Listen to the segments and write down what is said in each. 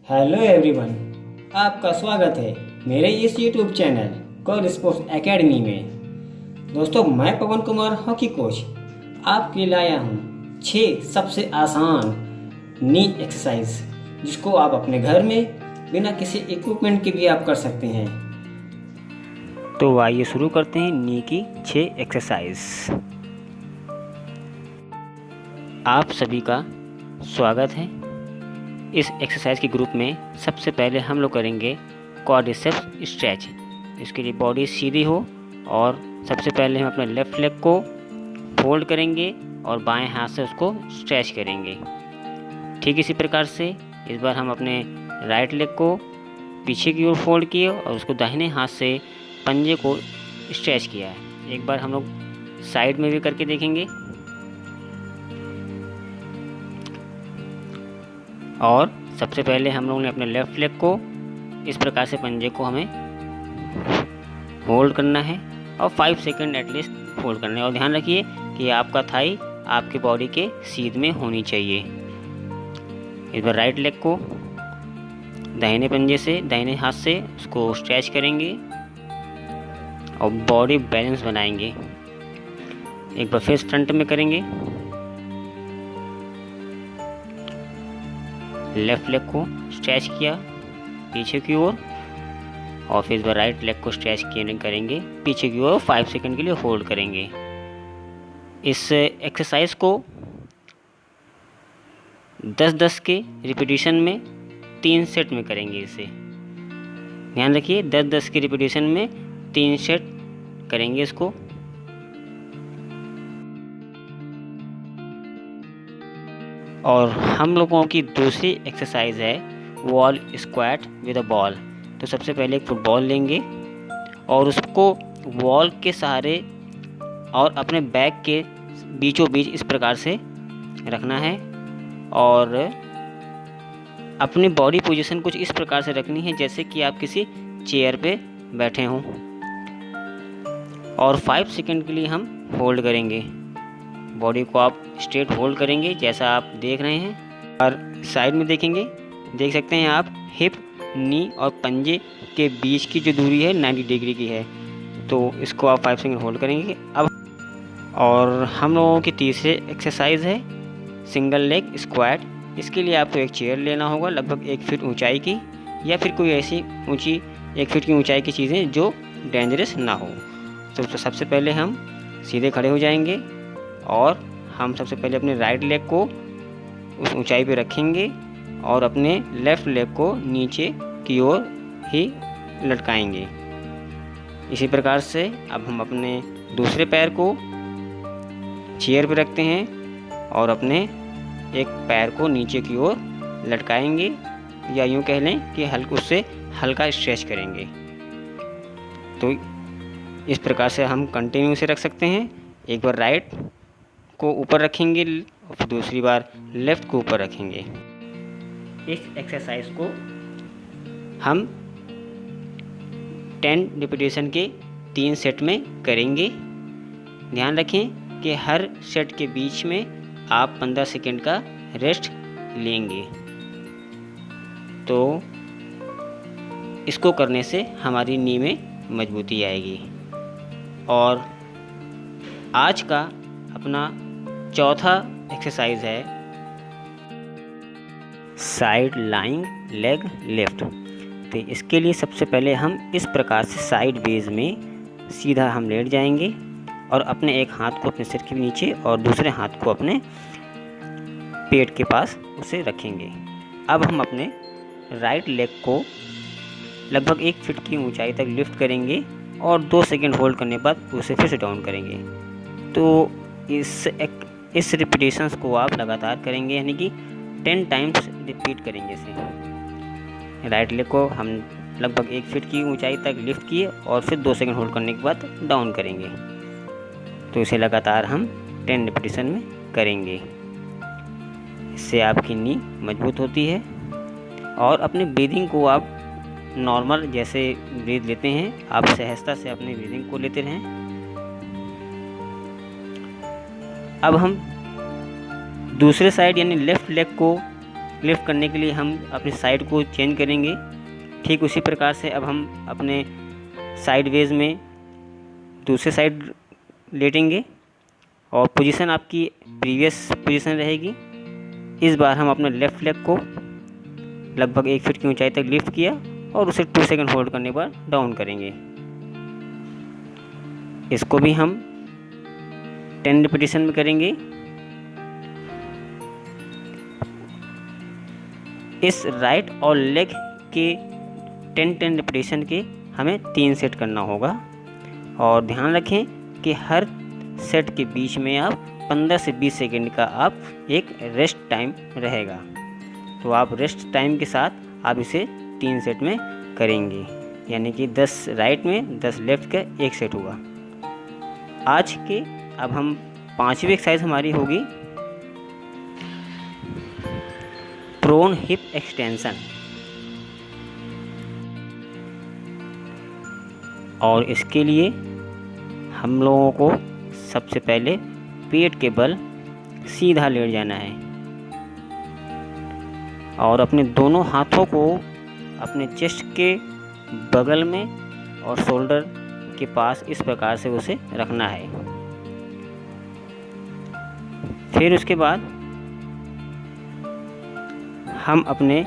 Hello everyone, आपका स्वागत है मेरे इस YouTube channel core sports academy में। दोस्तों, मैं पवन कुमार हॉकी कोच आपके लिए लाया हूँ 6 सबसे आसान नी एक्सरसाइज, जिसको आप अपने घर में बिना किसी इक्विपमेंट के भी आप कर सकते हैं। तो आइए शुरू करते हैं नी की 6 एक्सरसाइज। आप सभी का स्वागत है। इस एक्सरसाइज के ग्रुप में सबसे पहले हम लोग करेंगे क्वाड्रिसेप्स स्ट्रेच। इसके लिए बॉडी सीधी हो और सबसे पहले हम अपने लेफ़्ट लेग को फोल्ड करेंगे और बाएं हाथ से उसको स्ट्रेच करेंगे। ठीक इसी प्रकार से इस बार हम अपने राइट लेग को पीछे की ओर फोल्ड किए और उसको दाहिने हाथ से पंजे को स्ट्रेच किया है। एक बार हम लोग साइड में भी करके देखेंगे और सबसे पहले हम लोगों ने अपने लेफ़्ट लेग को इस प्रकार से पंजे को हमें होल्ड करना है और 5 सेकंड एटलीस्ट होल्ड करना है। और ध्यान रखिए कि आपका थाई आपके बॉडी के सीध में होनी चाहिए। इस बार राइट लेग को दाहिने पंजे से दाहिने हाथ से उसको स्ट्रेच करेंगे और बॉडी बैलेंस बनाएंगे। एक बार फेस फ्रंट में करेंगे, लेफ़्ट लेग को स्ट्रेच किया पीछे की ओर और फिर इस बार राइट लेग को स्ट्रेच करेंगे पीछे की ओर। 5 सेकंड के लिए होल्ड करेंगे। इस एक्सरसाइज को 10-10 के रिपीटिशन में 3 सेट में करेंगे। इसे ध्यान रखिए, 10-10 के रिपीटिशन में 3 सेट करेंगे इसको। और हम लोगों की दूसरी एक्सरसाइज है wall squat with a ball. तो सबसे पहले एक फुटबॉल लेंगे और उसको वॉल के सहारे और अपने बैक के बीचों बीच इस प्रकार से रखना है और अपनी बॉडी पोजीशन कुछ इस प्रकार से रखनी है जैसे कि आप किसी चेयर पे बैठे हों और 5 सेकंड के लिए हम होल्ड करेंगे। बॉडी को आप स्ट्रेट होल्ड करेंगे जैसा आप देख रहे हैं। और साइड में देखेंगे, देख सकते हैं आप हिप, नी और पंजे के बीच की जो दूरी है 90 डिग्री की है। तो इसको आप 5 सेकंड होल्ड करेंगे। अब और हम लोगों की तीसरी एक्सरसाइज है सिंगल लेग स्क्वाट। इसके लिए आपको एक चेयर लेना होगा लगभग 1 फीट ऊंचाई की, या फिर कोई ऐसी ऊंची 1 फीट की ऊंचाई की चीज़ें जो डेंजरस ना हो। तो सबसे पहले हम सीधे खड़े हो जाएंगे और हम सबसे पहले अपने राइट लेग को उस ऊंचाई पे रखेंगे और अपने लेफ़्ट लेग को नीचे की ओर ही लटकाएंगे। इसी प्रकार से अब हम अपने दूसरे पैर को चेयर पे रखते हैं और अपने एक पैर को नीचे की ओर लटकाएंगे, या यूँ कह लें कि उससे हल्का स्ट्रेच करेंगे। तो इस प्रकार से हम कंटिन्यू से रख सकते हैं। एक बार राइट को ऊपर रखेंगे और फिर दूसरी बार लेफ़्ट को ऊपर रखेंगे। इस एक्सरसाइज को हम 10 रिपीटेशन के 3 सेट में करेंगे। ध्यान रखें कि हर सेट के बीच में आप 15 सेकंड का रेस्ट लेंगे। तो इसको करने से हमारी नी में मजबूती आएगी। और आज का अपना चौथा एक्सरसाइज है साइड लाइंग लेग लिफ्ट। तो इसके लिए सबसे पहले हम इस प्रकार से साइड बेज में सीधा हम लेट जाएंगे और अपने एक हाथ को अपने सिर के नीचे और दूसरे हाथ को अपने पेट के पास उसे रखेंगे। अब हम अपने राइट लेग को लगभग 1 फीट की ऊंचाई तक लिफ्ट करेंगे और 2 सेकंड होल्ड करने के बाद उसे फिर से डाउन करेंगे। तो इस रिपीटेशंस को आप लगातार करेंगे, यानी कि 10 टाइम्स रिपीट करेंगे इसे। राइट लेग को हम लगभग 1 फीट की ऊंचाई तक लिफ्ट किए और फिर 2 सेकंड होल्ड करने के बाद डाउन करेंगे। तो इसे लगातार हम 10 रिपीटेशन में करेंगे। इससे आपकी नी मजबूत होती है और अपने ब्रीदिंग को आप नॉर्मल जैसे ब्रीथ लेते हैं आप सहजता से अपनी ब्रीदिंग को लेते रहें। अब हम दूसरे साइड यानी लेफ़्ट लेग को लिफ्ट करने के लिए हम अपनी साइड को चेंज करेंगे। ठीक उसी प्रकार से अब हम अपने साइडवेज में दूसरे साइड लेटेंगे और पोजीशन आपकी प्रीवियस पोजीशन रहेगी। इस बार हम अपने लेफ़्ट लेग को लगभग 1 फीट की ऊंचाई तक लिफ्ट किया और उसे 2 सेकंड होल्ड करने पर डाउन करेंगे। इसको भी हम 10 रिपीटेशन में करेंगे। इस राइट और लेग के 10 रिपीटेशन के हमें 3 सेट करना होगा और ध्यान रखें कि हर सेट के बीच में आप 15 से 20 सेकंड का आप एक रेस्ट टाइम रहेगा। तो आप रेस्ट टाइम के साथ आप इसे 3 सेट में करेंगे, यानी कि 10 राइट में 10 लेफ्ट का 1 सेट हुआ। आज के अब हम 5वीं एक्सरसाइज हमारी होगी प्रोन हिप एक्सटेंशन। और इसके लिए हम लोगों को सबसे पहले पेट के बल सीधा लेट जाना है और अपने दोनों हाथों को अपने चेस्ट के बगल में और शोल्डर के पास इस प्रकार से उसे रखना है। फिर उसके बाद हम अपने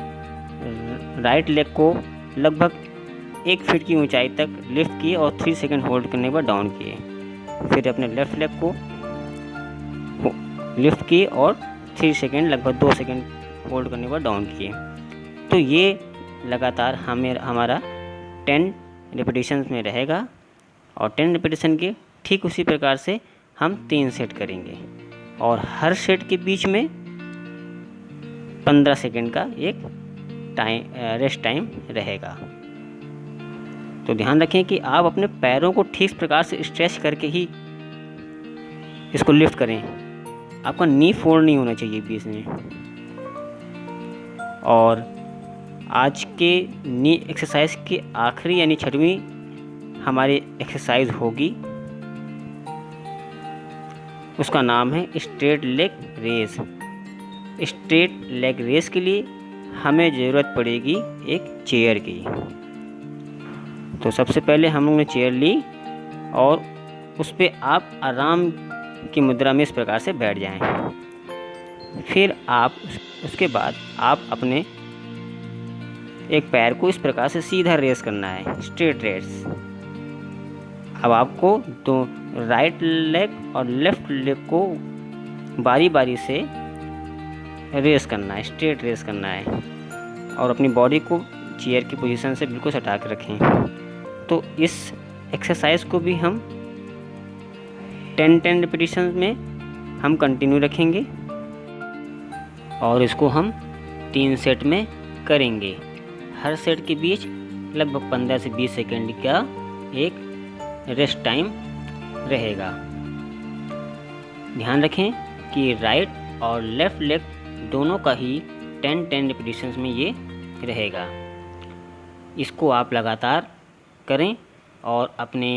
राइट लेग को लगभग 1 फीट की ऊंचाई तक लिफ्ट किए और 3 सेकंड होल्ड करने पर डाउन किए। फिर अपने लेफ़्ट लेग को लिफ्ट किए और 3 सेकंड लगभग 2 सेकंड होल्ड करने पर डाउन किए। तो ये लगातार हमारा 10 रिपीटेशन में रहेगा और 10 रिपीटेशन के ठीक उसी प्रकार से हम 3 सेट करेंगे और हर सेट के बीच में 15 सेकंड का एक रेस्ट टाइम रहेगा। तो ध्यान रखें कि आप अपने पैरों को ठीक प्रकार से स्ट्रेच करके ही इसको लिफ्ट करें। आपका नी फोल्ड नहीं होना चाहिए बीच में। और आज के नी एक्सरसाइज के आखिरी यानी 6वीं हमारी एक्सरसाइज होगी, उसका नाम है straight leg race. Straight leg race के लिए हमें ज़रूरत पड़ेगी एक चेयर की। तो सबसे पहले हम लोग ने चेयर ली और उस पर आप आराम की मुद्रा में इस प्रकार से बैठ जाएं। फिर आप उसके बाद आप अपने एक पैर को इस प्रकार से सीधा रेस करना है, स्ट्रेट रेस। अब आपको तो राइट लेग और लेफ़्ट लेग को बारी बारी से रेस करना है, स्ट्रेट रेस करना है और अपनी बॉडी को चेयर की पोजीशन से बिल्कुल सटा कर रखें। तो इस एक्सरसाइज को भी हम 10 रिपीटेशन में हम कंटिन्यू रखेंगे और इसको हम 3 सेट में करेंगे। हर सेट के बीच लगभग 15 से 20 सेकंड का एक रेस्ट टाइम रहेगा। ध्यान रखें कि राइट और लेफ़्ट लेग दोनों का ही 10 रिपीटेशन में ये रहेगा। इसको आप लगातार करें और अपने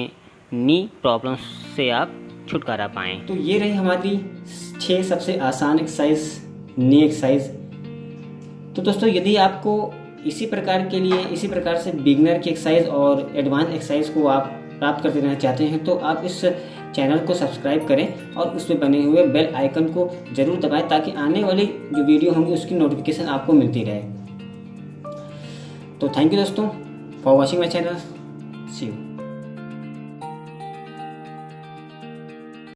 नी प्रॉब्लम्स से आप छुटकारा पाएँ। तो ये रही हमारी 6 सबसे आसान एक्सरसाइज, नी एक्सरसाइज। तो दोस्तों यदि आपको इसी प्रकार से बिगनर की एक्सरसाइज और एडवांस एक्सरसाइज को आप प्राप्त करते रहना चाहते हैं तो आप इस चैनल को सब्सक्राइब करें और उसमें बने हुए बेल आइकन को ज़रूर दबाएं ताकि आने वाली जो वीडियो होंगी उसकी नोटिफिकेशन आपको मिलती रहे। तो थैंक यू दोस्तों for watching my channel. See you.